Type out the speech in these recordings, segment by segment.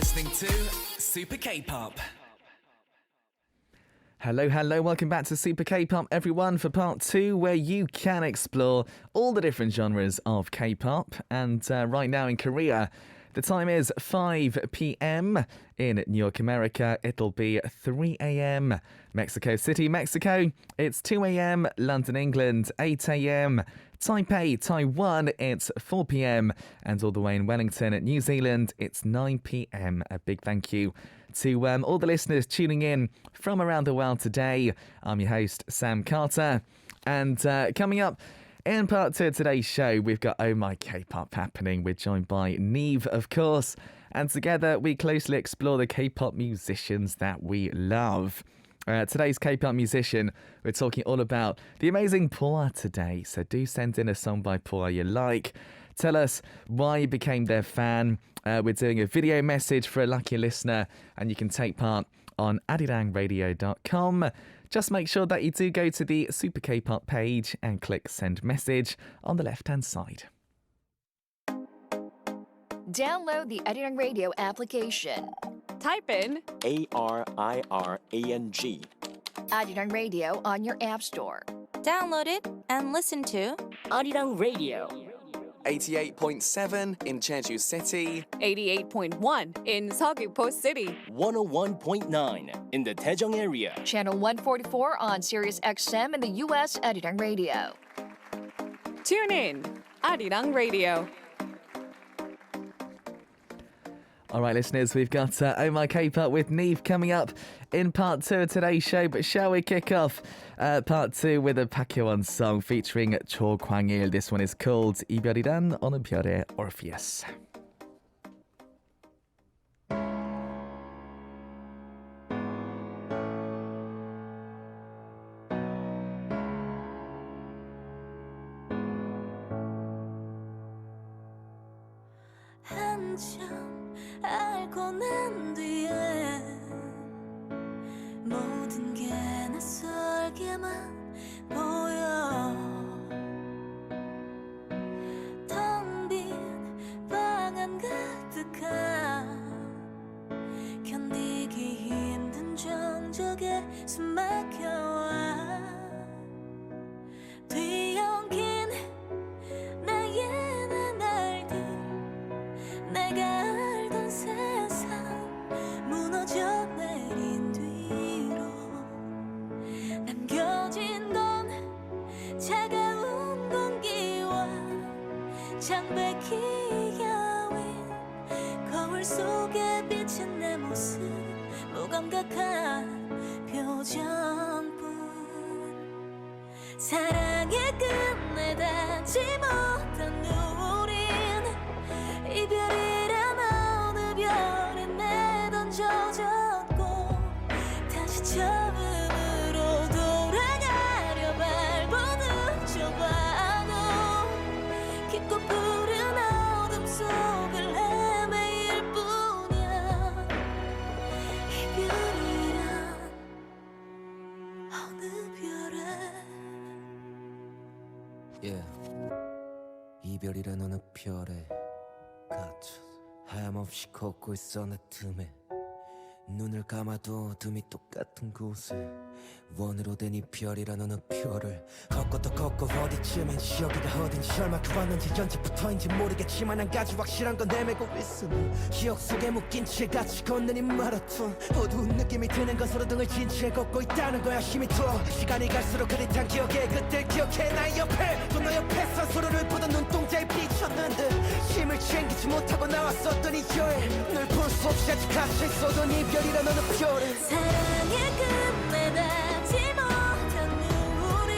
listening to Super K-Pop. Hello, welcome back to Super K-Pop, everyone, for part 2, where you can explore all the different genres of K-Pop. And right now in Korea, the time is 5 p.m. In New York, America, it'll be 3 a.m. Mexico City, Mexico, it's 2 a.m. London, England, 8 a.m. Taipei, Taiwan, it's 4 p.m. And all the way in Wellington, New Zealand, it's 9 p.m. A big thank you to all the listeners tuning in from around the world today. I'm your host, Sam Carter. And coming up in part 2 of today's show, we've got Oh My K-Pop happening. We're joined by NIve, of course. And together, we closely explore the K-pop musicians that we love. Today's K-pop musician, we're talking all about the amazing Poa today. So do send in a song by Poa you like. Tell us why you became their fan. We're doing a video message for a lucky listener, and you can take part on arirangradio.com. Just make sure that you do go to the Super K-Pop page and click send message on the left-hand side. Download the Arirang Radio application. Type in ARIRANG. Arirang Radio on your app store. Download it and listen to Arirang Radio. 88.7 in Jeju City. 88.1 in Seogwipo City. 101.9 in the Daejeong area. Channel 144 on Sirius XM in the U.S. Arirang Radio. Tune in, Arirang Radio. All right, listeners, we've got Oh My K-Pop with NIve coming up in part 2 of today's show. But shall we kick off part 2 with a Pakwon song featuring Cho Kwang-il. This one is called 이별이란 어느 별의 Orpheus. 알고 난 뒤에 모든 게 낯설게만 보여 텅 빈 방 안 가득한 견디기 힘든 정적에 숨 막혀와 뒤엉킨 나의 나날들 내가 세상 무너져 내린 뒤로 남겨진 건 차가운 공기와 창백히 여윈 거울 속에 비친 내 모습 무감각한 표정뿐 사랑의 끝내 닿지 못한 우린 이별이란 별에 내던져졌고 다시 처음으로 돌아가려 발버둥쳐봐도 깊고 푸른 어둠 속을 헤매일 뿐이야 이별이란 어느 별에 이별이란 어느 별에 갇혀 하염없이 걷고 있어 내 틈에 눈을 감아도 어둠이 똑같은 곳에 원으로 된 이별이란 어느 별을 걷고 또 걷고 어디쯤엔 여기가 어딘지 얼마큼 왔는지 언제부터인지 모르겠지만 한 가지 확실한 건 내매고 있어 기억 속에 묶인 채 같이 걷는 이 마라톤 어두운 느낌이 드는 건 서로 등을 진 채 걷고 있다는 거야 힘이 들어 시간이 갈수록 흐릿한 기억에 그때 기억해 나 옆에 또 너 옆에서 서로를 보던 눈동자에 비쳤는데 힘을 챙기지 못하고 나왔었던 이 여행 널 볼 수 없이 아직 갇혀있어도 이별이란 어느 별에 사랑의 끝내 닿지 못한 우린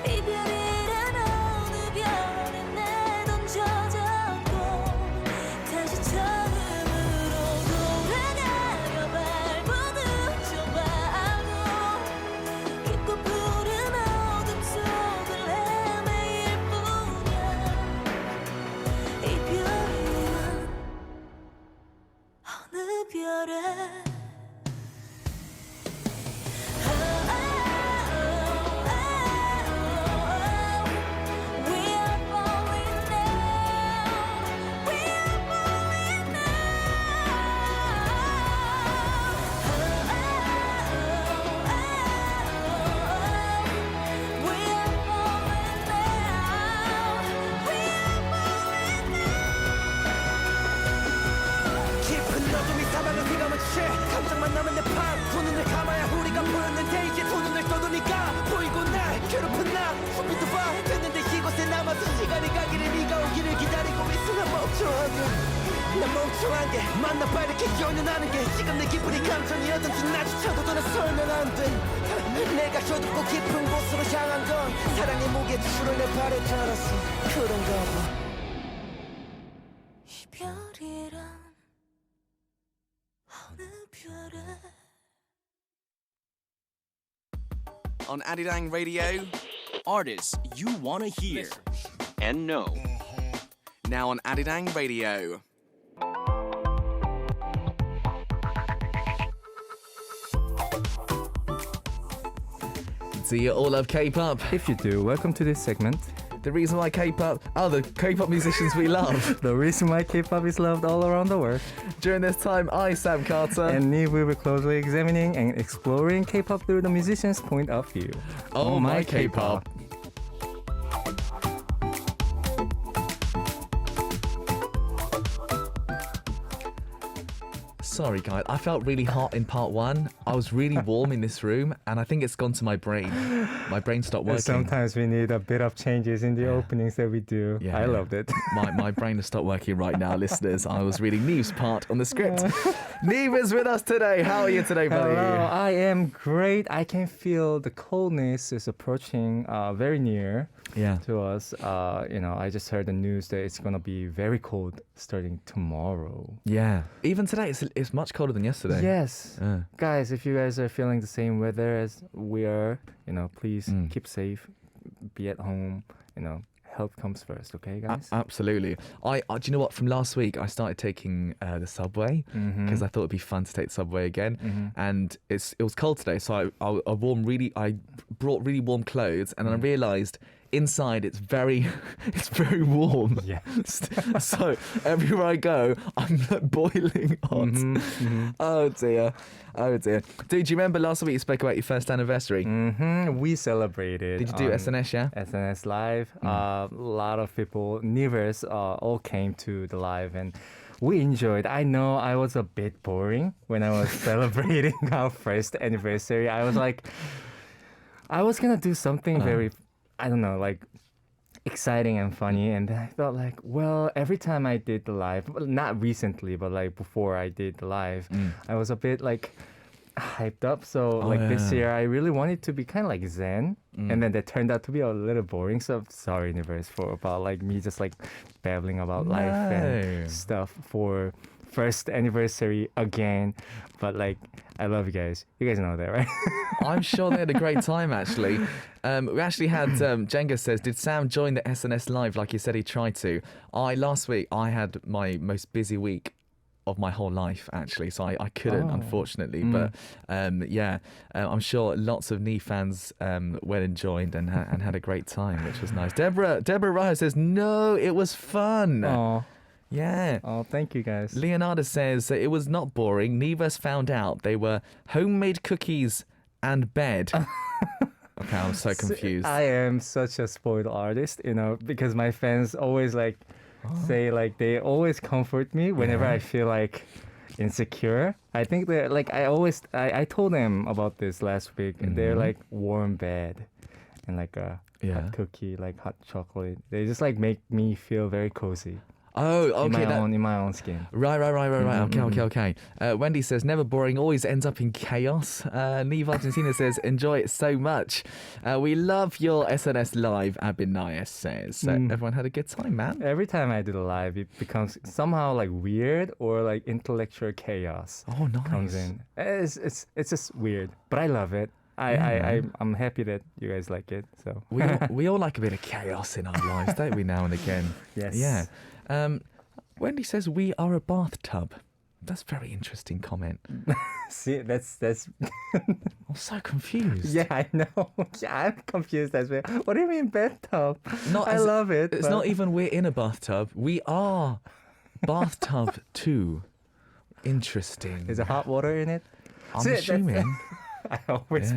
이별이란 어느 별에 내던져졌고 다시 처음으로 돌아가려 발버둥쳐봐도 깊고 푸른 어둠 속을 헤매일 뿐이야 이별이란 어느 별에 너만 남은 내 방 두 눈을 감아야 우리가 보였는데 이제 두 눈을 떠도니까 보이고 날 괴롭힌 나 숨도 봐 됐는데 이곳에 남아서 시간이 가기를 네가 오기를 기다리고 있어 난 멍청한 게 만나 빨갛게 연연하는 게 지금 내 기분이 감정이었던지 나조차도 더 설명 안돼 내가 어둡고 깊은 곳으로 향한 건 사랑의 무게 줄을 내 발에 달았어 그런가 봐 이별이란 어느 별에 On Arirang Radio. Artists you wanna hear. And know. Now on Arirang Radio. Do you all love K-pop? If you do, welcome to this segment. The reason why K-pop... Oh, the K-pop musicians we love. The reason why K-pop is loved all around the world. During this time, I, Sam Carter... And NIve will be closely examining and exploring K-pop through the musician's point of view. Oh my K-pop. Sorry, guys. I felt really hot in part one. I was really warm in this room, and I think it's gone to my brain. My brain stopped working. Sometimes we need a bit of changes in the openings that we do. Yeah. I loved it. My brain has stopped working right now, listeners. I was reading Nive's part on the script. Nive is with us today. How are you today, buddy? Hello, I am great. I can feel the coldness is approaching very near Yeah. to us. I just heard the news that it's going to be very cold starting tomorrow. Yeah. Even today, it's much colder than yesterday. Yes. Yeah. Guys, if you guys are feeling the same weather as we are, please keep safe, be at home, health comes first, okay, guys? Absolutely. Do you know what? From last week, I started taking the subway because I thought it'd be fun to take the subway again. And it was cold today, so I brought really warm clothes, and then I realised inside it's very warm. Yeah. So everywhere I go, I'm like boiling hot. Oh dear. Dude, do you remember last week you spoke about your first anniversary? We celebrated. Did you do on SNS, yeah? SNS Live. A lot of people, Nivers, all came to the live and we enjoyed. I know I was a bit boring when I was celebrating our first anniversary. I was like, I was going to do something very, I don't know, like exciting and funny. And then I thought like, well, every time I did the live, well, not recently, but like before I did the live, I was a bit like hyped up. So this year I really wanted to be kind of like zen. And then that turned out to be a little boring. So sorry, Universe, for about like me just like babbling about life and stuff for first anniversary again. But like, I love you guys. You guys know that, right? I'm sure they had a great time, actually. We actually had, Jenga says, did Sam join the SNS Live like he said he tried to? Last week, I had my most busy week of my whole life, actually, so I couldn't, unfortunately. But I'm sure lots of NIve fans went and joined and had a great time, which was nice. Deborah Ryo says, no, it was fun. Oh. Yeah. Oh, thank you guys. Leonardo says it was not boring. Nivers found out they were homemade cookies and bed. Okay, I'm so confused. I am such a spoiled artist, because my fans always like say like they always comfort me whenever I feel like insecure. I think they're like I told them about this last week and they're like warm bed and like a hot cookie, like hot chocolate. They just like make me feel very cozy. Oh, okay. In my own skin. Right. Okay. Wendy says, never boring, always ends up in chaos. Nive Argentina says, enjoy it so much. We love your SNS Live, Abinayas says. So everyone had a good time, man. Every time I do the live, it becomes somehow like weird or like intellectual chaos. Oh, nice. Comes in. It's just weird, but I love it. I'm happy that you guys like it. So we all like a bit of chaos in our lives, don't we, now and again? Yes. Yeah. Wendy says we are a bathtub. That's a very interesting comment. See, that's. I'm so confused. Yeah, I know. Yeah, I'm confused as well. What do you mean bathtub? I love it. It's not even we're in a bathtub. We are bathtub too. Interesting. Is there hot water in it? I'm assuming. I always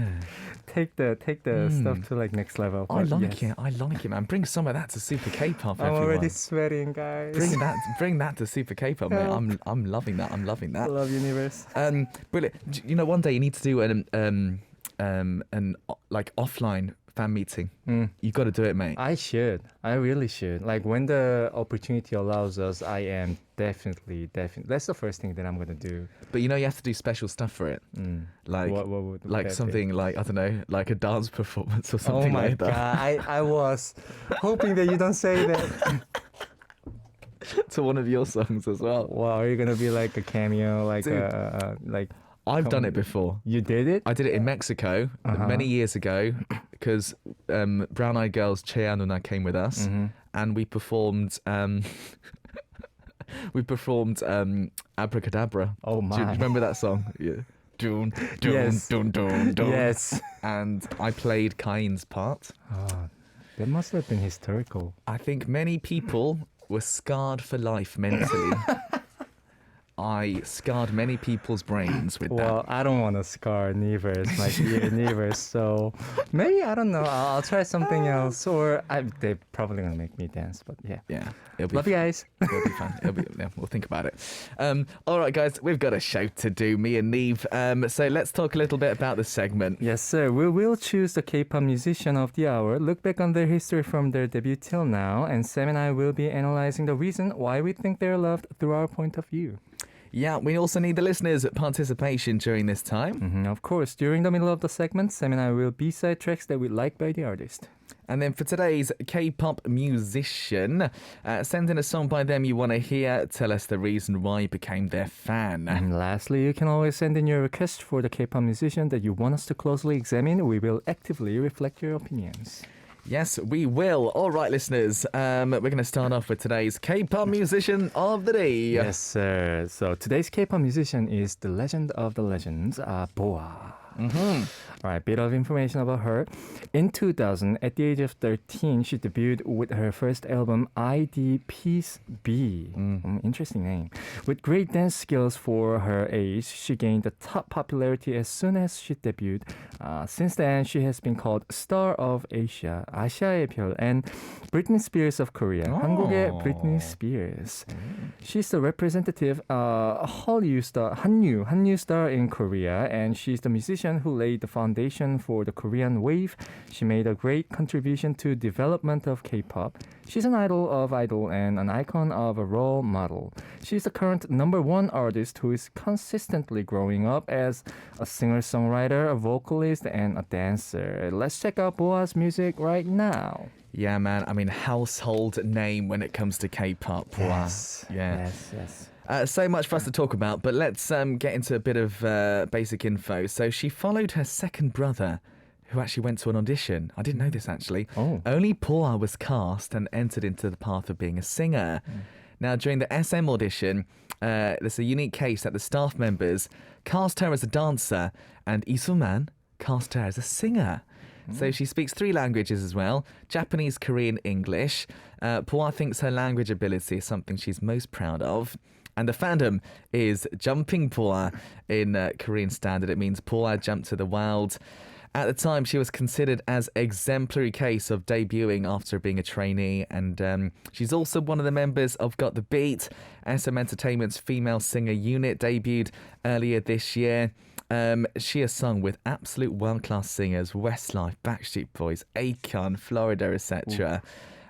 take the stuff to like next level. I but like yes. it. I like it, man. Bring some of that to Super K-pop, I'm everyone. already sweating, guys. Bring that to Super K-pop, mate. I'm loving that. I'm loving that. Love universe. Brilliant. You know, one day you need to do an like offline fan meeting. You've got to do it, mate. I should. I really should. Like when the opportunity allows us, I am definitely. That's the first thing that I'm gonna do. But you know, you have to do special stuff for it. Like What would like that be? something like, I don't know, like a dance performance or Oh something my like god! that. I was hoping that you don't say that. To one of your songs as well. Wow, are you gonna be like a cameo, like Dude. like? I've done it before. You did it? I did it in Mexico many years ago because Brown Eyed Girls Che Anuna came with us and we performed Abracadabra. Oh Do you my. remember that song? Yeah. Dun, dun, Yes. dun, dun, dun. Yes. And I played Cain's part. Oh, that must have been historical. I think many people were scarred for life mentally. I scarred many people's brains with Well, I don't want to scar Nevers, my dear Nevers. So maybe I don't know. I'll try something else, or they're probably gonna make me dance. But yeah, that. Yeah, it'll be love you guys. It'll be fun. We'll think about it. All right, guys, we've got a show to do, me and Neve. So let's talk a little bit about the segment. Yes, sir. We will choose the K-pop musician of the hour, look back on their history from their debut till now, and Sam and I will be analyzing the reason why we think they're loved through our point of view. Yeah, we also need the listeners' participation during this time. Of course, during the middle of the segment, Sam and I will B-side tracks that we like by the artist. And then for today's K-pop musician, send in a song by them you want to hear. Tell us the reason why you became their fan. And lastly, you can always send in your request for the K-pop musician that you want us to closely examine. We will actively reflect your opinions. Yes, we will. All right, listeners, we're going to start off with today's K-pop musician of the day. Yes, sir. So today's K-pop musician is the legend of the legends, Boa. All right, bit of information about her. In 2000, at the age of 13, she debuted with her first album, ID Peace B. Interesting name. With great dance skills for her age, she gained the top popularity as soon as she debuted. Since then, she has been called Star of Asia, 아시아의 별, and Britney Spears of Korea, 한국의 Britney Spears. She's the representative Hallyu star, Hanyu star in Korea, and she's the musician who laid the foundation for the Korean wave. She made a great contribution to development of K-pop. She's an idol of idol and an icon of a role model. She's the current #1 artist who is consistently growing up as a singer-songwriter, a vocalist, and a dancer. Let's check out Boa's music right now. Yeah, man. I mean, household name when it comes to K-pop. Wow. Yeah. Yes. So much for us to talk about, but let's get into a bit of basic info. So she followed her second brother, who actually went to an audition. I didn't know this, actually. Oh. Only Paul was cast and entered into the path of being a singer. Now, during the SM audition, there's a unique case that the staff members cast her as a dancer and Isuman cast her as a singer. So she speaks 3 languages as well, Japanese, Korean, English. Paul thinks her language ability is something she's most proud of. And the fandom is jumping Paul in Korean standard. It means Paul jumped to the wild. At the time, she was considered as exemplary case of debuting after being a trainee. And she's also one of the members of Got the Beat, SM Entertainment's female singer unit, debuted earlier this year. She has sung with absolute world-class singers, Westlife, Backstreet Boys, Akon, Florida, etc.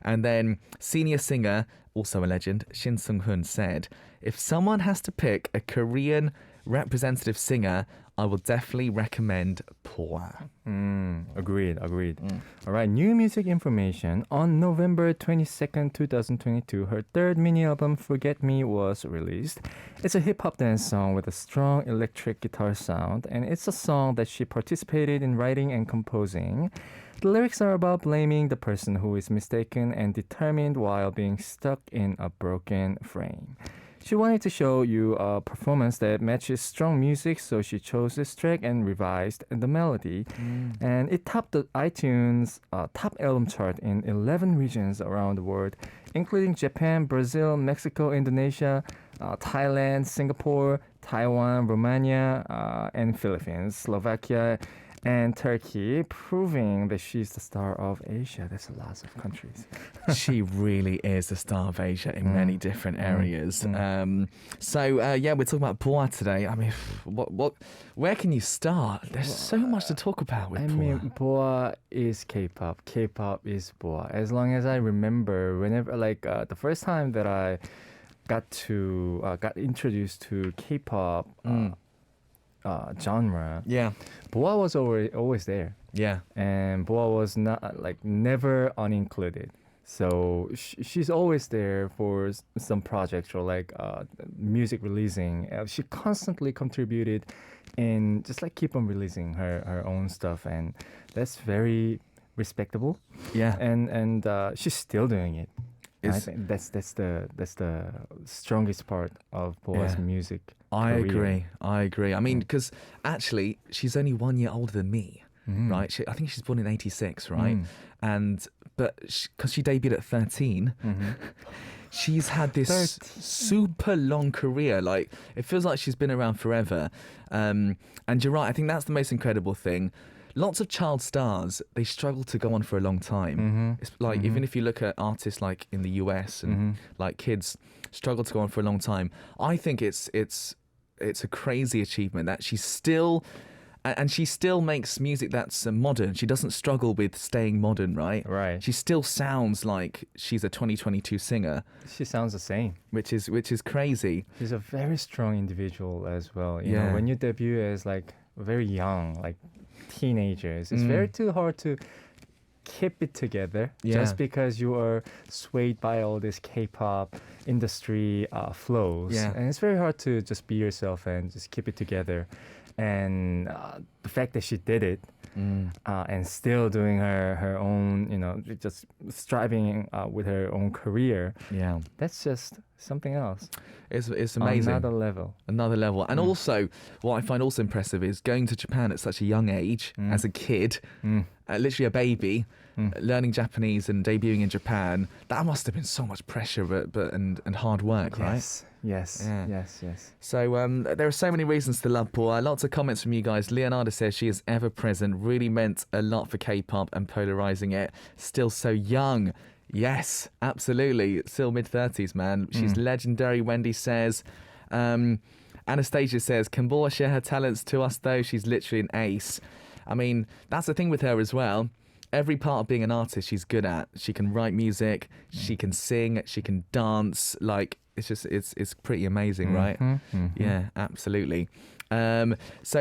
And then senior singer, also a legend, Shin Sung-hoon said, if someone has to pick a Korean representative singer, I will definitely recommend Poa. Agreed. All right, new music information. On November 22nd, 2022, her third mini album, Forget Me, was released. It's a hip-hop dance song with a strong electric guitar sound, and it's a song that she participated in writing and composing. The lyrics are about blaming the person who is mistaken and determined while being stuck in a broken frame. She wanted to show you a performance that matches strong music, so she chose this track and revised the melody. And it topped the iTunes top album chart in 11 regions around the world, including Japan, Brazil, Mexico, Indonesia, Thailand, Singapore, Taiwan, Romania, and Philippines, Slovakia, and Turkey, proving that she's the star of Asia. There's lots of countries. She really is the star of Asia in many different areas. Yeah, we're talking about Boa today. I mean, where can you start? There's so much to talk about with I Boa. mean, Boa is K-pop. K-pop is Boa. As long as I remember, whenever the first time that I got introduced to K-pop genre, Yeah, Boa was always there, yeah. and Boa was not never unincluded. So she's always there for some projects or music releasing. She constantly contributed and just keep on releasing her own stuff, and that's very respectable. Yeah. And she's still doing it. I think that's the strongest part of Boa's music. I career. agree. I mean, because actually, she's only 1 year older than me, right? I think she's born in '86, right? But because she debuted at 13, she's had this super long career. Like, it feels like she's been around forever. And you're right. I think that's the most incredible thing. Lots of child stars, they struggle to go on for a long time. It's like, even if you look at artists like in the US and like kids struggle to go on for a long time. I think it's a crazy achievement that she's still, and she still makes music that's modern. She doesn't struggle with staying modern, right? Right. She still sounds like she's a 2022 singer, She sounds the same. which is crazy. She's a very strong individual as well. You Yeah. know, when you debut as very young, teenagers, it's very too hard to keep it together just because you are swayed by all this K-pop industry flows. Yeah. And it's very hard to just be yourself and just keep it together. And the fact that she did it and still doing her own, just striving with her own career, Yeah, that's just something else. it's amazing. Another level. And also, what I find also impressive is going to Japan at such a young age, as a kid, literally a baby, learning Japanese and debuting in Japan. That must have been so much pressure, and hard work, right? Yes. Yeah. Yes. So there are so many reasons to love Boa. Lots of comments from you guys. Leonardo says she is ever present, really meant a lot for K-pop and polarizing it. Still so young. Yes, absolutely. Still mid-30s, man. She's legendary, Wendy says. Anastasia says, can Boa share her talents to us, though? She's literally an ace. I mean, that's the thing with her as well. Every part of being an artist she's good at. She can write music, she can sing, she can dance. It's pretty amazing, right? Yeah, absolutely. So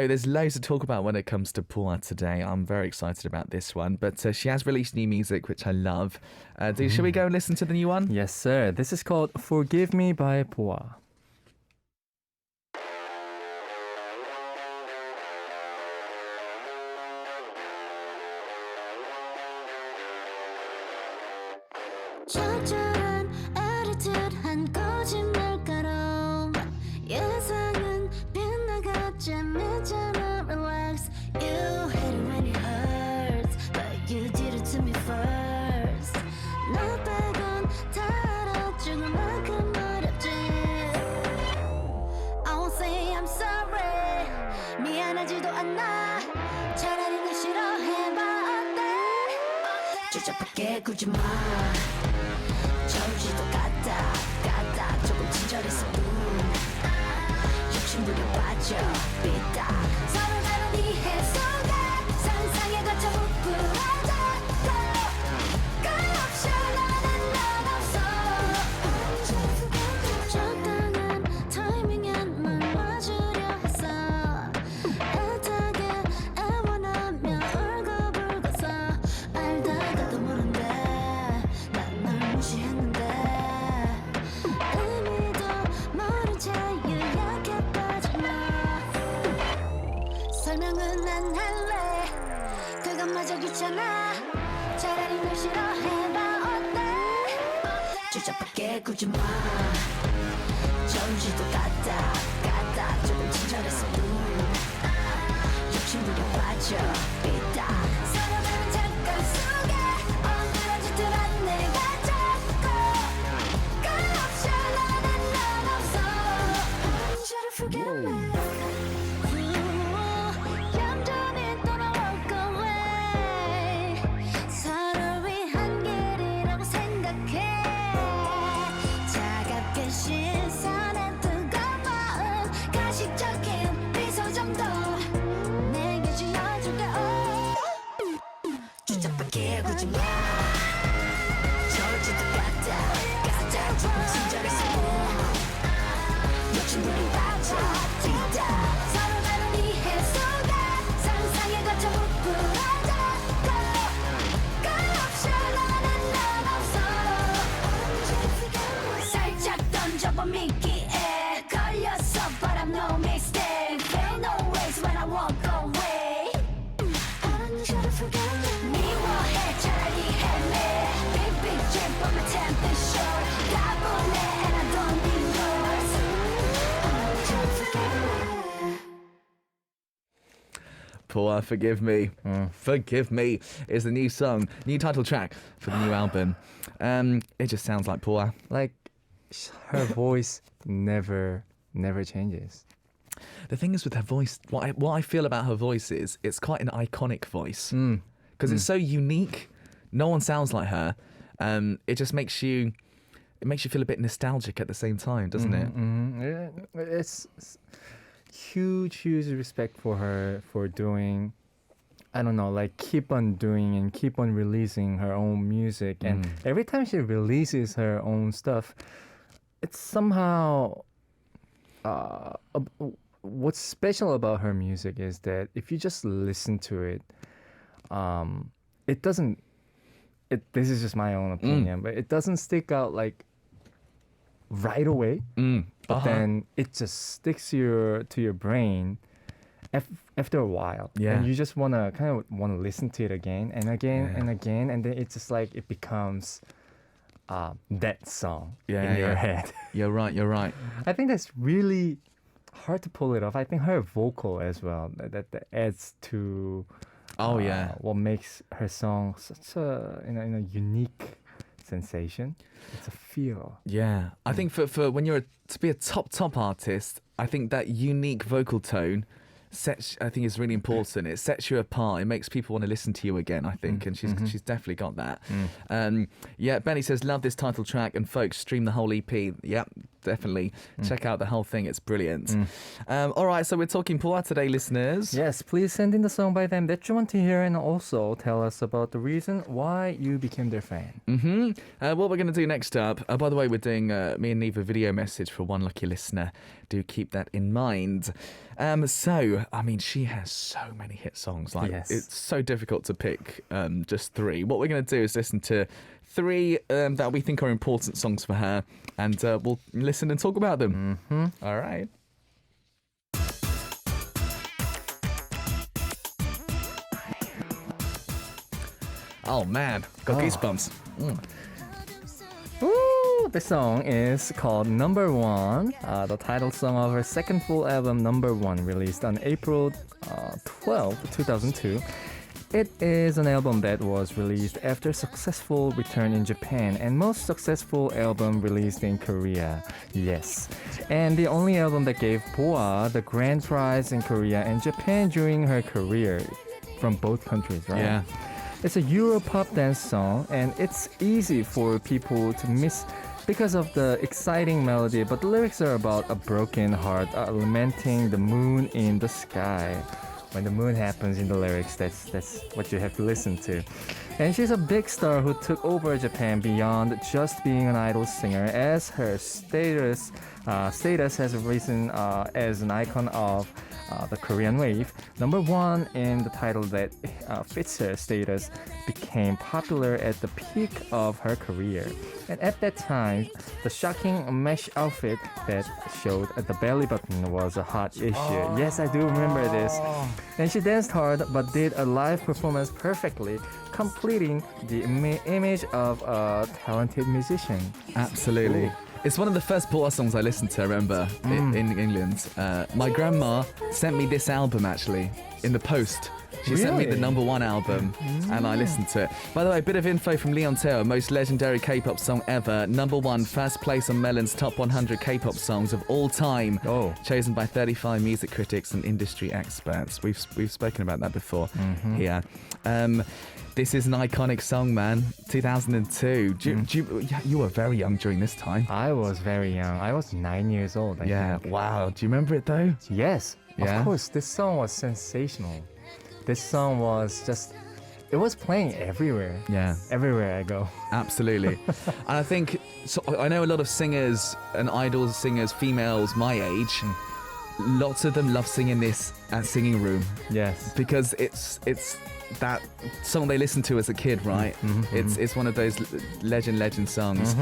there's loads to talk about when it comes to Boa today. I'm very excited about this one. But she has released new music, which I love. Shall we go and listen to the new one? Yes, sir. This is called Forgive Me by Boa. 적절한 attitude한 거짓말처럼 예상은 빗나갔지 않잖아. Relax, you hate it when it hurts, but you did it to me first. 나 빼곤 다 알아 조금만큼 어렵지. I won't say I'm sorry, 미안하지도 않아. 차라리 날 싫어해봐. 어때? 주저밖에 굴지 마. 저지도 같다 조금 친절했어. 욕심 부려 빠져 삐딱 서로 다른 이해 속에 상상에 갇혀 부풀어져. 끝없이 나는 넌 없어. 적당한 타이밍에만 와주려 했어. 애타게 애원하며 울고불고서 알다가도 모른대 난 널 무시했는데 의미도 모른 채 유약해 빠져나. 설명은 안 할래 그것마저 귀찮아. 차라리 널 싫어해봐. 어때? 주저밖에 굴지 마. 저지도 같다 조금 친절했어도 욕심 부려 빠져 삐딱 서로 다른 잠깐 속에 엉그러질 듯 한 내가 자꾸 끝없이 나는 넌 없어. Try to forget me. 얌전히 떠나올 하지 마 저러지도 같아 친절해서 욕심 부린 빠져 서로 다른 이해 속에 상상에 갇혀 부풀어져 끝없이 나는 없어 살짝 던져봐 미끼에 걸렸어 but I'm no mistake Feel no ways when I walk away I don't need you to forget me 미워해 차라리 헤매 Big big dream but my temp is short 가보네 and I don't need yours I don't need you to forget me Poor Forgive Me. Forgive Me is the new song, new title track for the new album. It just sounds like Poor. Like her voice never changes. The thing is with her voice, what I feel about her voice is it's quite an iconic voice because it's so unique. No one sounds like her. It just makes you feel a bit nostalgic at the same time, doesn't it? Yeah, it's huge respect for her for doing, I don't know, like keep on doing and keep on releasing her own music. And every time she releases her own stuff, it's somehow what's special about her music is that if you just listen to it, it doesn't. This is just my own opinion, but it doesn't stick out like right away. But then it just sticks to your brain after a while. Yeah. And you just wanna listen to it again and again and again, and then it's just like it becomes that song in your head. You're right. I think that's really hard to pull it off. I think her vocal as well that adds to what makes her song such a unique sensation. It's a feel. Yeah, I think for when you're to be a top artist, I think that unique vocal tone I think is really important. It sets you apart. It makes people want to listen to you again, I think, and she's definitely got that. Yeah, Benny says, love this title track, and folks, stream the whole EP. Yep, definitely. Check out the whole thing. It's brilliant. All right, so we're talking Poa today, listeners. Yes, please send in the song by them that you want to hear, and also tell us about the reason why you became their fan. What we're going to do next up, by the way, we're doing me and NIve a video message for one lucky listener. Do keep that in mind. So, I mean, she has so many hit songs. Like, it's so difficult to pick just three. What we're going to do is listen to three that we think are important songs for her, and we'll listen and talk about them. All right. Oh, man. Got goosebumps. Ooh, the song is called Number One, the title song of her second full album, Number One, released on April 12, 2002. It is an album that was released after a successful return in Japan and most successful album released in Korea. Yes. And the only album that gave Poa the grand prize in Korea and Japan during her career from both countries, right? Yeah. It's a Euro pop dance song, and it's easy for people to miss because of the exciting melody, but the lyrics are about a broken heart lamenting the moon in the sky. When the moon happens in the lyrics, that's what you have to listen to. And she's a big star who took over Japan beyond just being an idol singer, as her status has risen as an icon of the Korean wave. Number one in the title that fits her status became popular at the peak of her career. And at that time, the shocking mesh outfit that showed at the belly button was a hot issue. Yes, I do remember this. And she danced hard but did a live performance perfectly, completing the image of a talented musician. Absolutely. It's one of the first Poa songs I listened to, I remember, in England. My grandma sent me this album, actually, in the post. She sent me the number one album, and I listened to it. By the way, a bit of info from Leon Teo, most legendary K-pop song ever. Number one, first place on Melon's top 100 K-pop songs of all time. Chosen by 35 music critics and industry experts. We've spoken about that before here. This is an iconic song, man. 2002. You were very young during this time. I was very young. I was 9 years old, I think. Wow. Do you remember it, though? Yes, Yeah? of course. This song was sensational. This song was just, it was playing everywhere. Yeah. Everywhere I go. Absolutely. And I think, so I know a lot of singers and idol singers, females my age, lots of them love singing this at singing room Yes. because it's that song they listened to as a kid, right? It's one of those legend songs.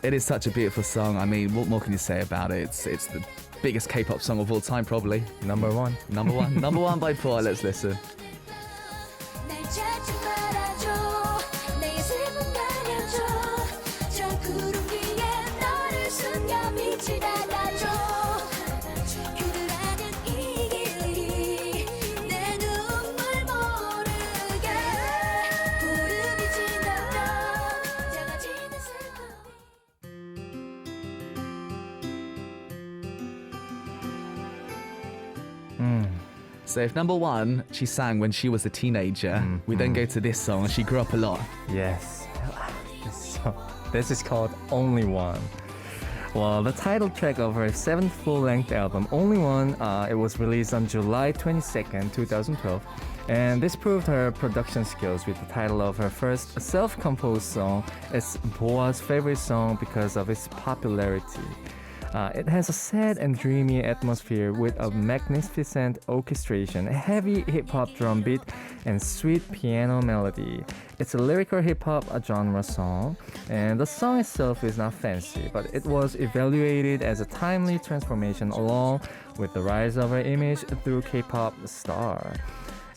It is such a beautiful song. I mean, what more can you say about it? It's the biggest K-pop song of all time, probably. Number one. Number one by Paul. Let's listen. 날 찾지 말아줘 내 슬픔 가려줘 저 구름 위에 너를 숨겨 빛이 달아줘 그들하는 이 길이 내 눈물 모르게 구름이 지나면 작아지는 슬픔 So if number one, she sang when she was a teenager, we then go to this song and she grew up a lot. Yes. This is called Only One. Well, the title track of her seventh full-length album, Only One, it was released on July 22nd, 2012. And this proved her production skills with the title of her first self-composed song. It's Boa's favorite song because of its popularity. It has a sad and dreamy atmosphere with a magnificent orchestration, a heavy hip-hop drum beat, and sweet piano melody. It's a lyrical hip-hop genre song, and the song itself is not fancy, but it was evaluated as a timely transformation along with the rise of her image through K-pop star.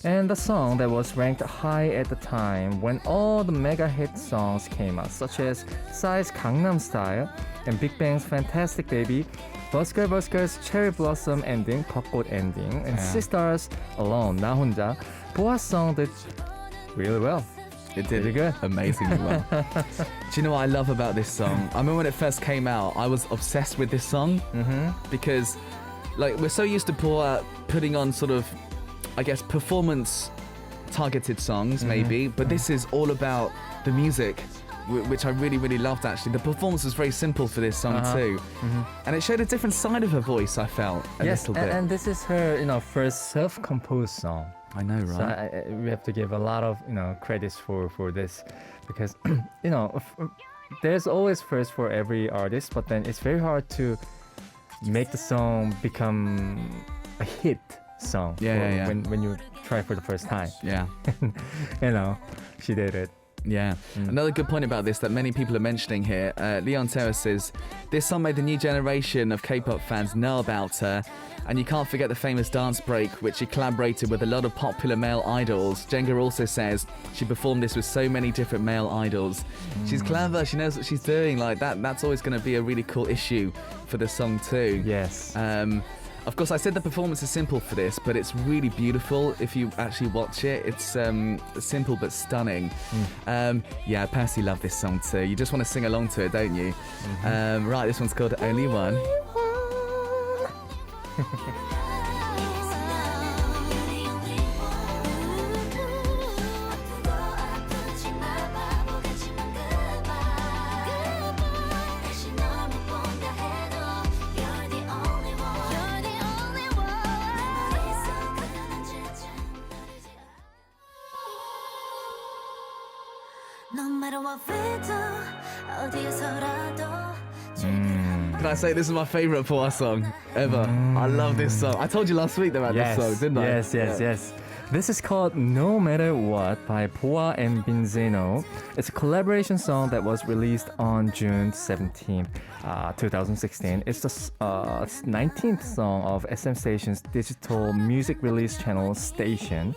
And the song that was ranked high at the time when all the mega hit songs came out, such as Psy's Gangnam Style and Big Bang's Fantastic Baby, Busker Cherry Blossom ending, 벚꽃 ending, and Sistar's Alone, 나 혼자, Boa's song did really well. It did Pretty good. amazingly well. Do you know what I love about this song? I remember when it first came out, I was obsessed with this song because, like, we're so used to Boa putting on sort of, I guess, performance targeted songs maybe, but this is all about the music, which I really, really loved actually. The performance was very simple for this song too. And it showed a different side of her voice, I felt, a little bit. And this is her, first self-composed song. I know, So right? we have to give a lot of, credits for this because, there's always first for every artist, but then it's very hard to make the song become a hit song Yeah. when you try for the first time. Yeah. She did it. Yeah. Another good point about this that many people are mentioning here, Leon Terra says, this song made the new generation of K-pop fans know about her, and you can't forget the famous dance break, which she collaborated with a lot of popular male idols. Jenga also says she performed this with so many different male idols. She's clever, she knows what she's doing, like that's always going to be a really cool issue for the song too. Yes. Of course, I said the performance is simple for this, but it's really beautiful if you actually watch it. It's simple but stunning. Yeah, I personally love this song too. You just want to sing along to it, don't you? Right, this one's called Only One. No matter what we do 어디서라도 Can I say this is my favourite Boa song ever? I love this song. I told you last week about this song, didn't I? Yes. This is called No Matter What by Boa and Binzino. It's a collaboration song that was released on June 17, 2016. It's the 19th song of SM Station's digital music release channel Station.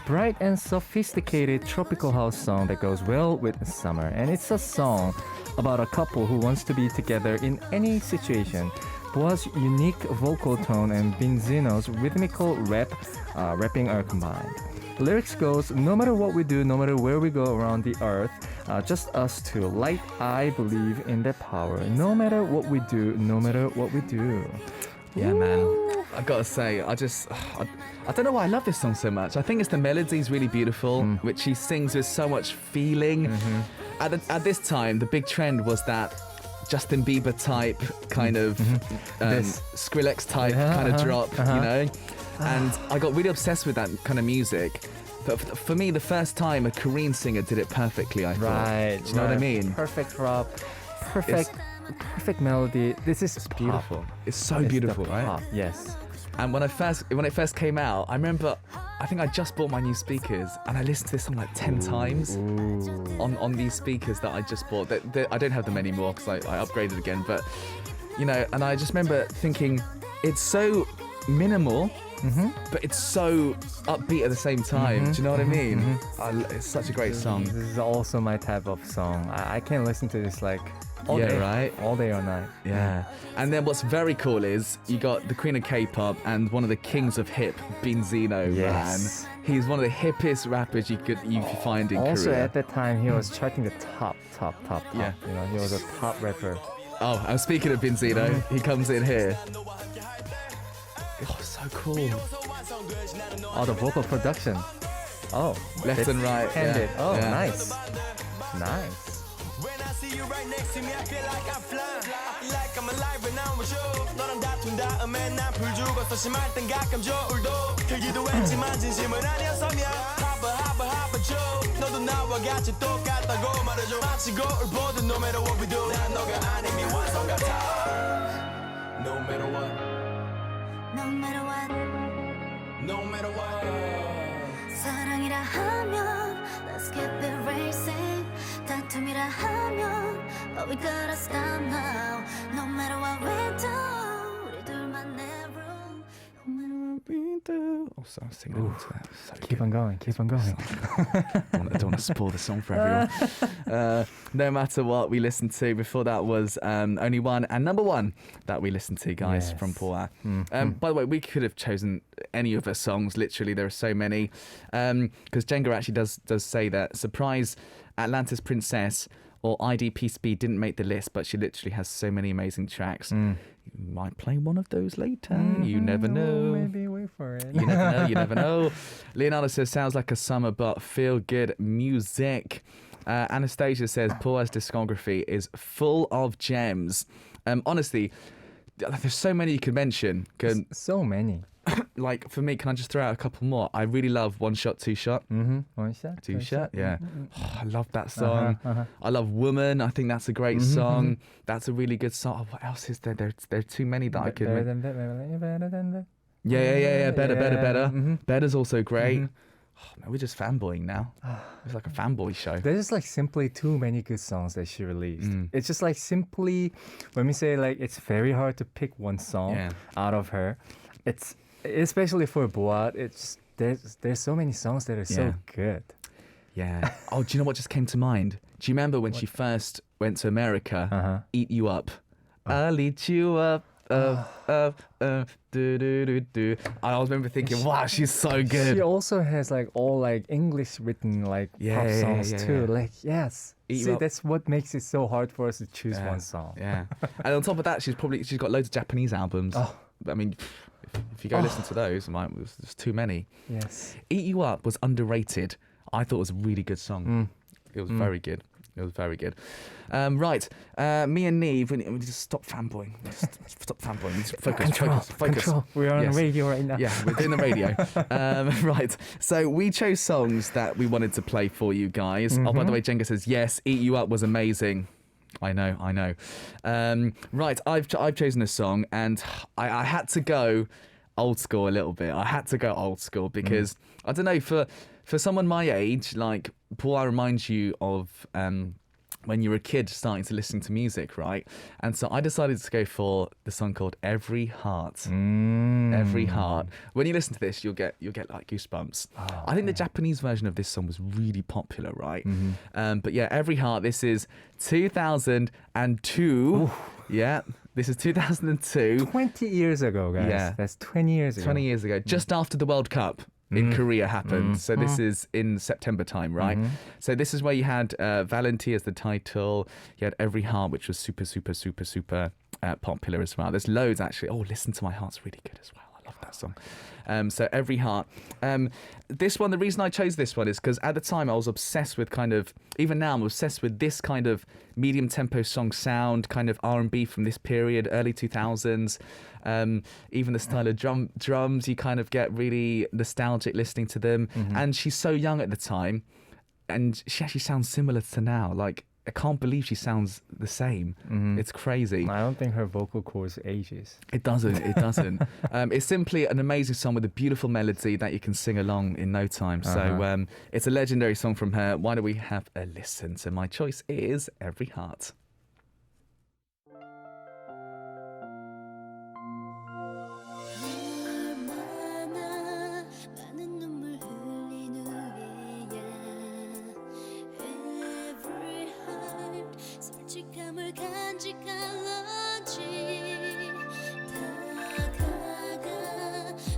Bright and sophisticated tropical house song that goes well with summer. And it's a song about a couple who wants to be together in any situation. Boa's unique vocal tone and Binzino's rhythmical rapping are combined. The lyrics goes, no matter what we do, no matter where we go around the earth, just us two. Light, I believe in their power. No matter what we do, no matter what we do. Yeah, man. I gotta say, I don't know why I love this song so much. I think it's the melody's really beautiful, which she sings with so much feeling. At this time, the big trend was that Justin Bieber type kind of Skrillex type kind of drop, you know? And I got really obsessed with that kind of music. But for me, the first time a Korean singer did it perfectly, I thought. Right. Do you know what I mean? Perfect drop, perfect melody. This is pop. Beautiful. It's so It's the beautiful, right? pop, yes. And when it first came out, I remember, I think I just bought my new speakers and I listened to this song like 10 times on these speakers that I just bought. I don't have them anymore because I upgraded again. But, you know, and I just remember thinking, it's so minimal, but it's so upbeat at the same time. Do you know what I mean? It's such a great song. This is also my type of song. I can listen to this like all Yeah, day, right? all day or night. Yeah. And then what's very cool is you got the queen of K-pop and one of the kings of hip, Benzino, Yes. man. He's one of the hippest rappers you could find in Also Korea. at that time he was charting the top. Yeah. You know, he was a top rapper. Oh, and speaking of Benzino, he comes in here. Oh, so cool. Oh, the vocal production. Oh, Left it's and right, handed. yeah, Oh, yeah. nice. Nice. No matter what 사랑이라 하면 Let's keep it racing 다툼이라 하면 But we gotta stop now No matter what we do 우리 둘만의 room No matter what we do Also, I was singing along to that. So Keep on going. Keep on going. I don't want to spoil the song for everyone. No matter what we listened to, before that was Only One and Number One that we listened to, guys, Yes. from Paul. By the way, we could have chosen any of her songs. Literally, there are so many. Because Jenga actually does say that Surprise, Atlantis Princess, or IDP Speed didn't make the list, but she literally has so many amazing tracks. You might play one of those later. You never know. Maybe wait for it. You never know, you never know. Leonardo says, sounds like a summer, but feel good music. Anastasia says, Paul's discography is full of gems. Honestly, there's so many you could mention. So many. Like, for me, can I just throw out a couple more? I really love One Shot, Two Shot. One shot. Two Shot, yeah. Oh, I love that song. I love Woman. I think that's a great song. That's a really good song. Oh, what else is there? There are too many that I could... Better than that. Yeah. Better. Mm-hmm. Better's also great. Oh, man, we're just fanboying now. It's like a fanboy show. There's just like simply too many good songs that she released. It's just like simply, when we say like it's very hard to pick one song Yeah. out of her. It's especially for Boat. It's there's so many songs that are so Yeah. good. Yeah. Oh, do you know what just came to mind? Do you remember when she first went to America? Eat You Up. I'll eat you up. Do. I always remember thinking, wow, she's so good. She also has like all like English written like pop songs too. yeah. Like yes. Eat You See, Up. that's what makes it so hard for us to choose one song. Yeah. And on top of that, she's got loads of Japanese albums. Oh. I mean, if you go listen to those, there's too many. Yes. Eat You Up was underrated. I thought it was a really good song. It was very good. It was very good. Right, me and Nive, we need to stop fanboying. Stop fanboying. We need to focus. Control. We're on Yes. the radio right now. Yeah, we're doing the radio. Right, so we chose songs that we wanted to play for you guys. Oh, by the way, Jenga says, yes, Eat You Up was amazing. I know. Right, I've chosen a song, and I had to go old school a little bit. I had to go old school because, I don't know, for someone my age, like, Paul, I remind you of when you were a kid starting to listen to music, right? And so I decided to go for the song called Every Heart. Every Heart. When you listen to this, you'll get like goosebumps. I think the Japanese version of this song was really popular, right? But yeah, Every Heart, this is 2002. Yeah, this is 2002. 20 years ago, guys. Yeah. That's 20 years ago. 20 years ago, just after the World Cup in Korea happened. So this is in September time, right? So this is where you had Valenti as the title. You had Every Heart, which was super popular as well. There's loads, actually. Oh, Listen to My Heart's really good as well. I love that song. So Every Heart. This one, the reason I chose this one is because at the time I was obsessed with even now I'm obsessed with this kind of medium tempo song sound, kind of R&B from this period, early 2000s. Even the style of drums, you kind of get really nostalgic listening to them. And she's so young at the time, and she actually sounds similar to now. Like, I can't believe she sounds the same. It's crazy. I don't think her vocal cords ages. It doesn't. It's simply an amazing song with a beautiful melody that you can sing along in no time. So it's a legendary song from her. Why don't we have a listen? So my choice is Every Heart. 솔직함을 간직할런지 다가가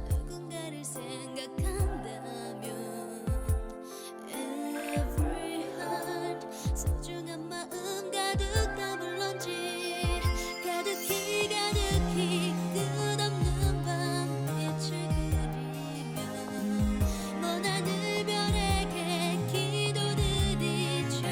누군가를 생각한다면 Every heart 소중한 마음 가득 담을런지 가득히 끝없는 밤빛을 그리며 먼 하늘별에게 기도드리죠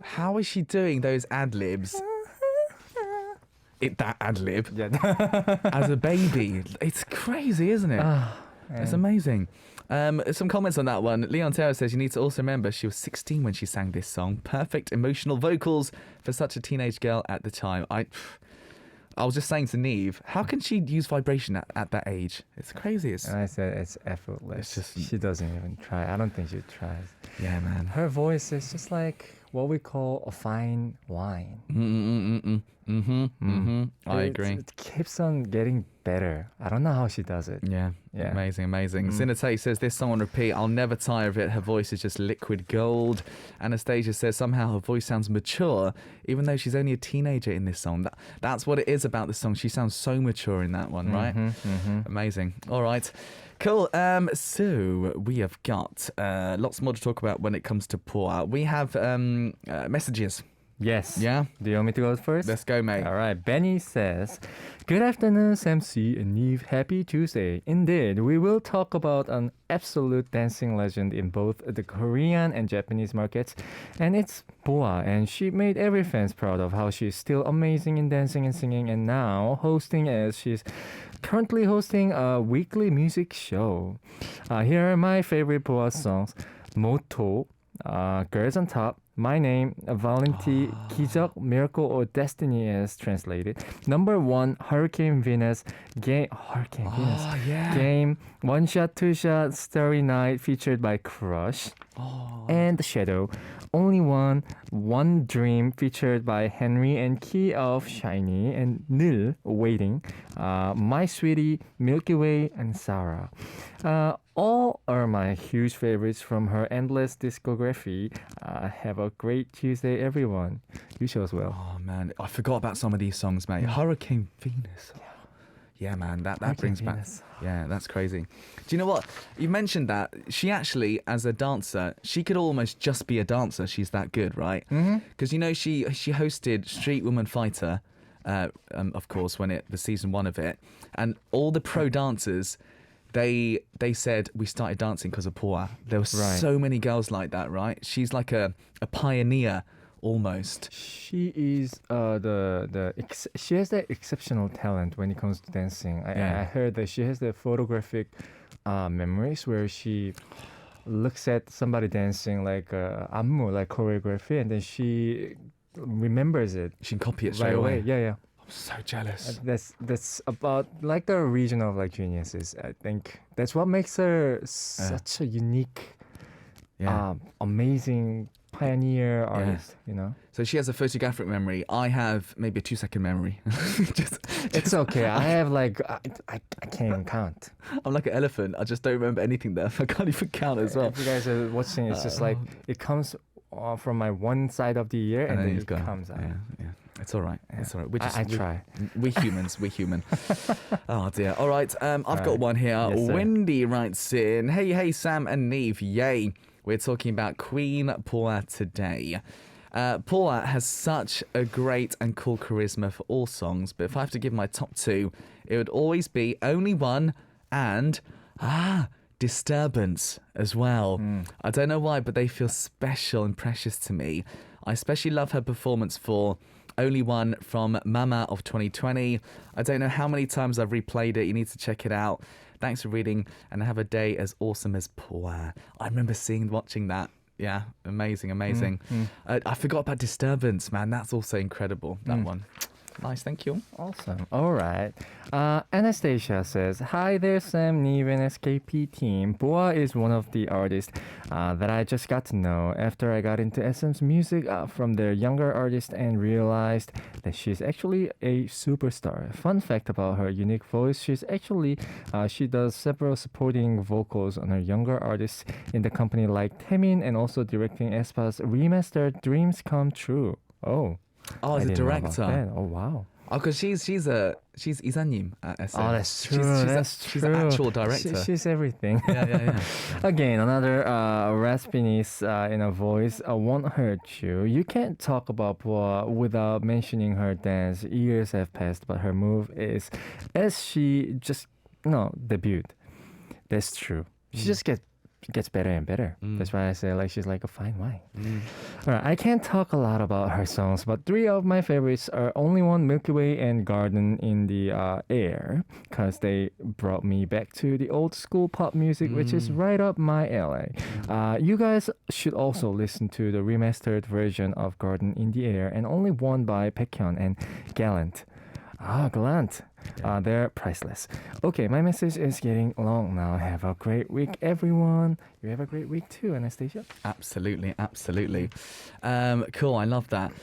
How is she doing those ad libs? That ad lib Yeah. as a baby. It's crazy, isn't it? It's amazing. Some comments on that one. Leon Taylor says you need to also remember she was 16 when she sang this song. Perfect emotional vocals for such a teenage girl at the time. I was just saying to Neve, how can she use vibration at that age? It's crazy. And I said it's effortless. It's just- She doesn't even try. I don't think she tries. Yeah, man. Her voice is just like what we call a fine wine. I agree. It keeps on getting better. I don't know how she does it. Yeah. Yeah. Amazing. Zinate says this song on repeat. I'll never tire of it. Her voice is just liquid gold. Anastasia says somehow her voice sounds mature, even though she's only a teenager in this song. That's what it is about the song. She sounds so mature in that one, right? Amazing. All right. Cool. So we have got lots more to talk about when it comes to Poa. We have messages. Yes. Yeah? Do you want me to go first? Let's go, mate. All right. Benny says, "Good afternoon, Sam C and Neve. Happy Tuesday. Indeed, we will talk about an absolute dancing legend in both the Korean and Japanese markets, and it's Boa. And she made every fan proud of how she's still amazing in dancing and singing, and now hosting as she's currently hosting a weekly music show. Here are my favorite Boa songs: Moto, Girls on Top, My Name, Valenti, 기적, Miracle, or Destiny as translated. Number 1, Hurricane Venus, Game, Game, One Shot, Two Shot, Starry Night, featured by Crush, and Shadow, Only One, One Dream, featured by Henry and Key of Shiny, and Nil, Waiting, My Sweetie, Milky Way, and Sarah. All are my huge favorites from her endless discography. Have a great Tuesday, everyone. You show as well. Oh, man. I forgot about some of these songs, mate. Hurricane Venus. Yeah, man. That brings Venus. back... Yeah, that's crazy. Do you know what? You mentioned that. She actually, as a dancer, she could almost just be a dancer. She's that good, right? Because, you know, she hosted Street Woman Fighter, of course, when the season 1 of it. And all the pro dancers... They said we started dancing because of Poa. There were so many girls like that, right? She's like a pioneer almost. She is she has that exceptional talent when it comes to dancing. I heard that she has the photographic memories where she looks at somebody dancing like anmu, like choreography, and then she remembers it. She can copy it right straight away. Yeah. I'm so jealous. That's about like the region of like geniuses. I think that's what makes her such a unique, amazing pioneer artist. You know. So she has a photographic memory. I have maybe a 2-second memory. It's okay. I have like I can't even count. I'm like an elephant. I just don't remember anything there. I can't even count as well. If you guys are watching, it's just like it comes from my one side of the ear and then it's it gone. comes out. Yeah. It's all right. It's all right. I try. We're humans. We're human. Oh dear. All right. I've got one here. Yes, sir. Wendy writes in, Hey, Sam and Neve. Yay. We're talking about Queen Poa today. Poa has such a great and cool charisma for all songs, but if I have to give my top 2, it would always be Only One and Disturbance as well. I don't know why, but they feel special and precious to me. I especially love her performance for Only One from Mama of 2020. I don't know how many times I've replayed it. You need to check it out. Thanks for reading and have a day as awesome as Poa. I remember watching that. Yeah, amazing. I forgot about Disturbance, man. That's also incredible, that one. Nice, thank you. Awesome. All right. Anastasia says, "Hi there, Sam, Neve, and SKP team. Boa is one of the artists that I just got to know after I got into SM's music from their younger artists and realized that she's actually a superstar. Fun fact about her unique voice, she does several supporting vocals on her younger artists in the company like Taemin and also directing aespa's remastered Dreams Come True. Oh, as a didn't know about director. that. Oh, wow. Oh, because she's Izanim at SM. Oh, that's true. She's an actual director. She's everything. Yeah. Again, another raspiness in a voice won't hurt you. You can't talk about Boa without mentioning her dance. Years have passed, but her move is as she just debuted. That's true. She just gets gets better and better. That's why I say like she's like a fine wine. All right, I can't talk a lot about her songs, but three of my favorites are Only One, Milky Way, and Garden in the Air, because they brought me back to the old school pop music, which is right up my alley. You guys should also listen to the remastered version of Garden in the Air and Only One by Baekhyun and Gallant. Gallant. They're priceless. Okay, my message is getting long now. Have a great week, everyone. You have a great week too, Anastasia. Absolutely. Cool. I love that.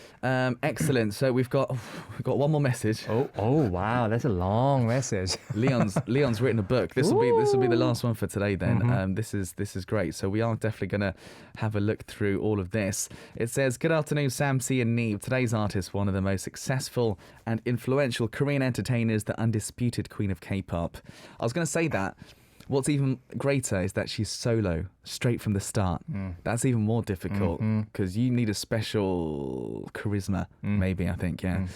Excellent. So we've got one more message. Oh, wow, that's a long message. Leon's written a book. This will be the last one for today. Then this is great. So we are definitely gonna have a look through all of this. It says, "Good afternoon, Sam, C, and NIve. Today's artist, one of the most successful and influential Korean entertainers, the undisputed queen of K-pop." I was gonna say that. What's even greater is that she's solo, straight from the start. That's even more difficult because you need a special charisma, maybe, I think, yeah.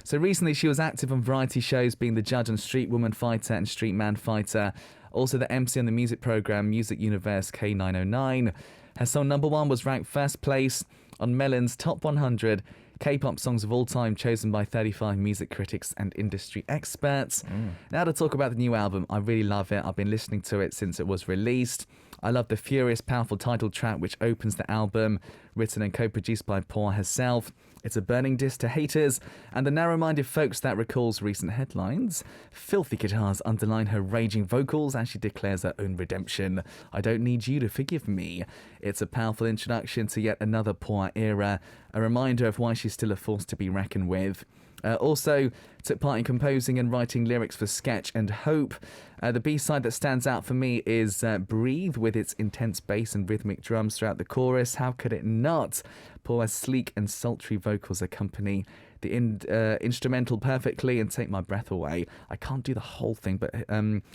So recently she was active on variety shows, being the judge on Street Woman Fighter and Street Man Fighter, also the MC on the music program Music Universe K909. Her song Number One was ranked first place on Melon's Top 100 K-pop songs of all time, chosen by 35 music critics and industry experts. Now to talk about the new album. I really love it. I've been listening to it since it was released. I love the furious, powerful title track which opens the album, written and co-produced by Paul herself. It's a burning diss to haters and the narrow-minded folks that recalls recent headlines. Filthy guitars underline her raging vocals as she declares her own redemption. I don't need you to forgive me. It's a powerful introduction to yet another Paul era, a reminder of why she's still a force to be reckoned with. Also took part in composing and writing lyrics for Sketch and Hope. The B-side that stands out for me is Breathe, with its intense bass and rhythmic drums throughout the chorus. How could it not? Paul's sleek and sultry vocals accompany the instrumental perfectly and take my breath away. I can't do the whole thing, but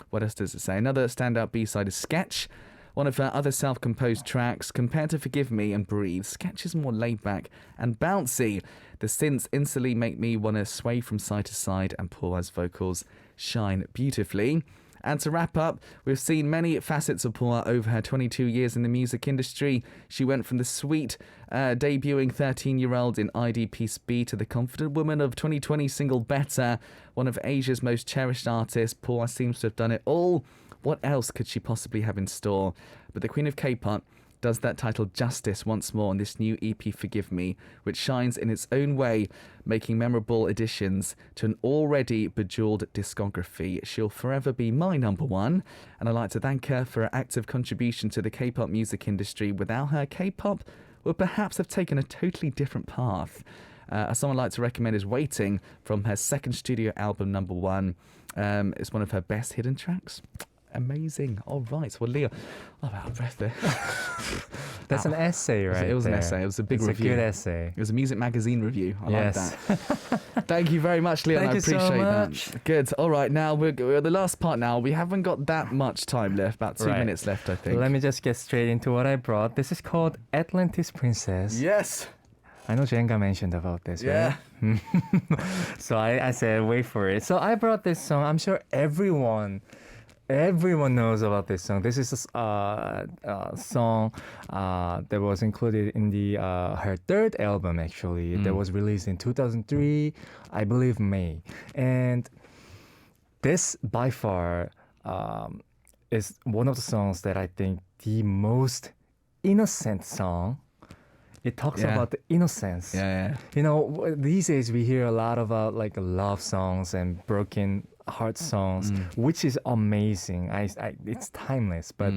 what else does it say? Another standout B-side is Sketch, one of her other self-composed tracks. Compared to Forgive Me and Breathe, Sketch is more laid-back and bouncy. The synths instantly make me want to sway from side to side, and Paula's vocals shine beautifully. And to wrap up, we've seen many facets of Paula over her 22 years in the music industry. She went from the sweet, debuting 13-year-old in ID Peace B to the confident woman of 2020 single Better, one of Asia's most cherished artists. Paula seems to have done it all. What else could she possibly have in store? But the Queen of K-pop does that title justice once more on this new EP, Forgive Me, which shines in its own way, making memorable additions to an already bejeweled discography. She'll forever be my number one, and I'd like to thank her for her active contribution to the K-pop music industry. Without her, K-pop would perhaps have taken a totally different path. A song I'd like to recommend is Waiting from her second studio album, Number One. It's one of her best hidden tracks. Amazing. All right. Well, Leo, I'm out of breath there. That's an essay, right? It was an there. essay. It was a big It's review. a good essay. It was a music magazine review. I like Yes. that. Thank you very much, Leon. Thank I you so appreciate much. that. Good. All right. Now we're the last part. Now we haven't got that much time left. About 2 Right. minutes left, I think. Let me just get straight into what I brought. This is called Atlantis Princess. Yes. I know Jenga mentioned about this, Yeah. right? So I said, wait for it. So I brought this song. I'm sure everyone knows about this song. This is a song that was included in the her third album, actually, that was released in 2003, I believe May. And this, by far, is one of the songs that I think the most innocent song. It talks Yeah. about the innocence. Yeah. You know, these days we hear a lot about like love songs and broken heart songs, which is amazing. It's timeless, but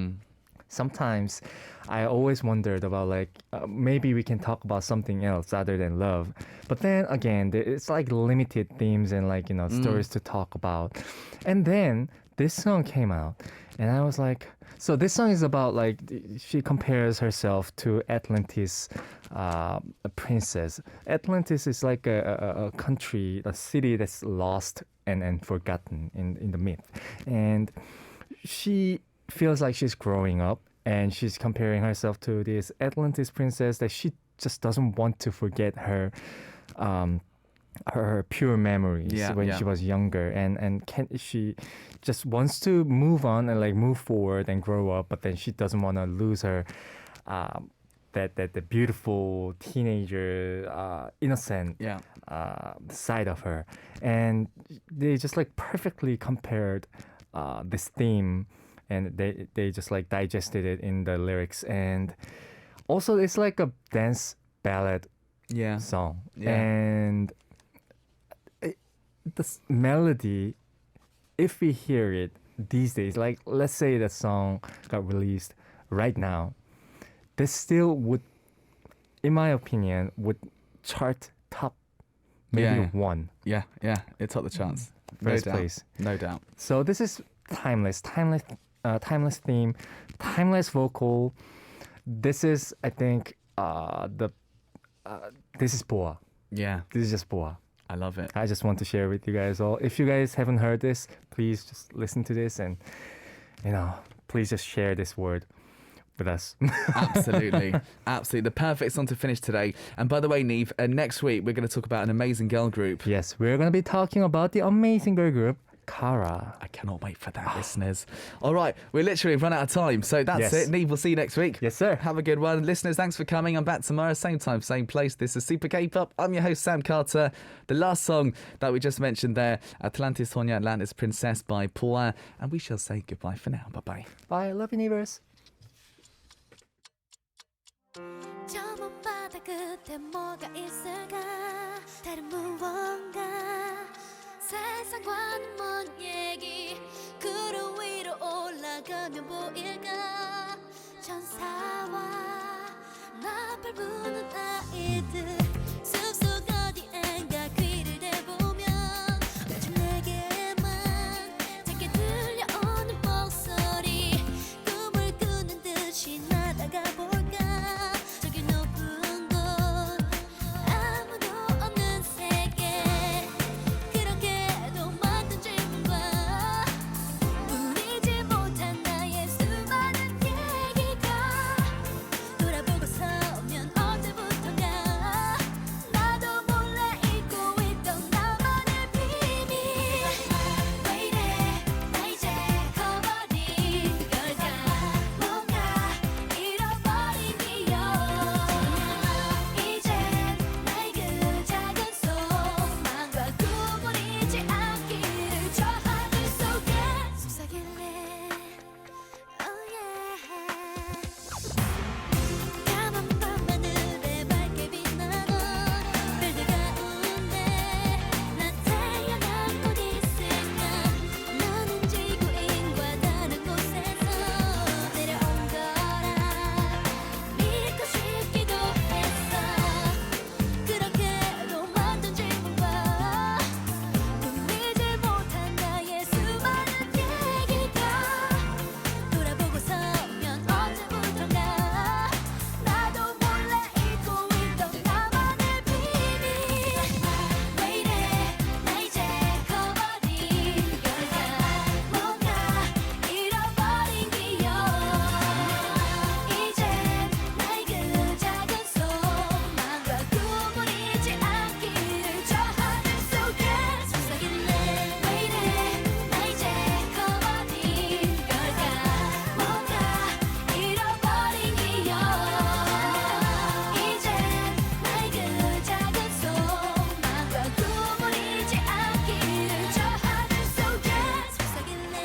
sometimes I always wondered about like maybe we can talk about something else other than love. But then again, it's like limited themes and like, you know, stories to talk about. And then this song came out and I was like, so this song is about like she compares herself to Atlantis, a princess. Atlantis is like a country, a city that's lost and forgotten in the myth. And she feels like she's growing up and she's comparing herself to this Atlantis princess that she just doesn't want to forget her her pure memories when she was younger, and she just wants to move on and like move forward and grow up, but then she doesn't want to lose her that the beautiful teenager innocent side of her. And they just like perfectly compared this theme, and they just like digested it in the lyrics. And also it's like a dance ballad song, and the melody, if we hear it these days, like let's say the song got released right now, this still would, in my opinion, would chart top maybe one. Yeah, it topped the charts. First place. No doubt. So this is timeless theme, timeless vocal. This is, I think, this is Boa. Yeah. This is just Boa. I love it. I just want to share with you guys all. If you guys haven't heard this, please just listen to this, and please just share this word with us. Absolutely. The perfect song to finish today. And by the way, Nive, next week we're going to talk about an amazing girl group. Yes, we're going to be talking about the amazing girl group Kara. I cannot wait for that, listeners. All right, we literally run out of time, so that's it. Nive, we'll see you next week. Yes, sir. Have a good one. Listeners, thanks for coming. I'm back tomorrow, same time, same place. This is Super K-Pop. I'm your host, Sam Carter. The last song that we just mentioned there, Atlantis Sonia Atlantis Princess by Poa. And we shall say goodbye for now. Bye-bye. Bye. Love you, neighbors. 저 먼바다 끝에 뭐가 있을까 다른 무언가 세상과는 먼 얘기 구름 위로 올라가면 보일까 천사와 나팔 부는 아이들 숲속 어디엔가 귀를 대보면 오직 내게만 작게 들려오는 목소리 꿈을 꾸는 듯이 나다가 볼까 저기 높은 곳 아무도 없는 세계 그렇게도 많던 질문과 풀리지 못한 나의 수많은 얘기가 돌아보고 서면 언제부턴가 나도 몰래 잊고 있던 나만의 비밀 왜 이래 나 이제 커버린 걸까 뭔가 잃어버린 기억 이젠 나의 그 작은 소망과 꿈을 잊지 않기를 저 하늘 속에 속삭일래 oh yeah 까만 밤하늘에 밝게 빛나던 별들 가운데 난 태어난 곳 있을까 너는 지구인과 다른 곳에서 내려온 거라 믿고 싶기도 했어 그렇게도 많던 질문과 풀리지 못한 나의 수많은 얘기가 돌아보고 서면 언제부턴가 나도 몰래 잊고 있던 나만의 비밀 왜 이래 나 이제 커버린 걸까 뭔가 잃어버린 기억 이젠 나의 그 작은 소망과 꿈을 잊지 않기를 저 하늘 속에 속삭일래 왜 이래 나 이제 커버린 걸까 뭔가 잃어버린 기억 이젠 나의 그 작은 소망과 꿈을 잊지 않기를 저 하늘 속에 속삭일래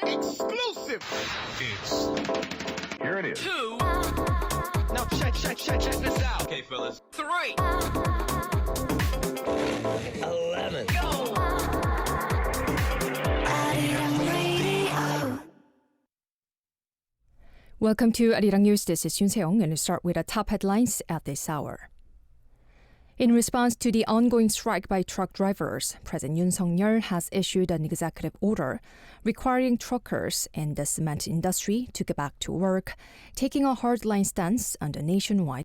Exclusive. Here it is. 2. Now check this out. Okay, fellas. 3. 11. Go. Welcome to Arirang News. This is Yoon Seong, and let's start with the top headlines at this hour. In response to the ongoing strike by truck drivers, President Yoon Suk-yeol has issued an executive order requiring truckers in the cement industry to get back to work, taking a hardline stance on the nationwide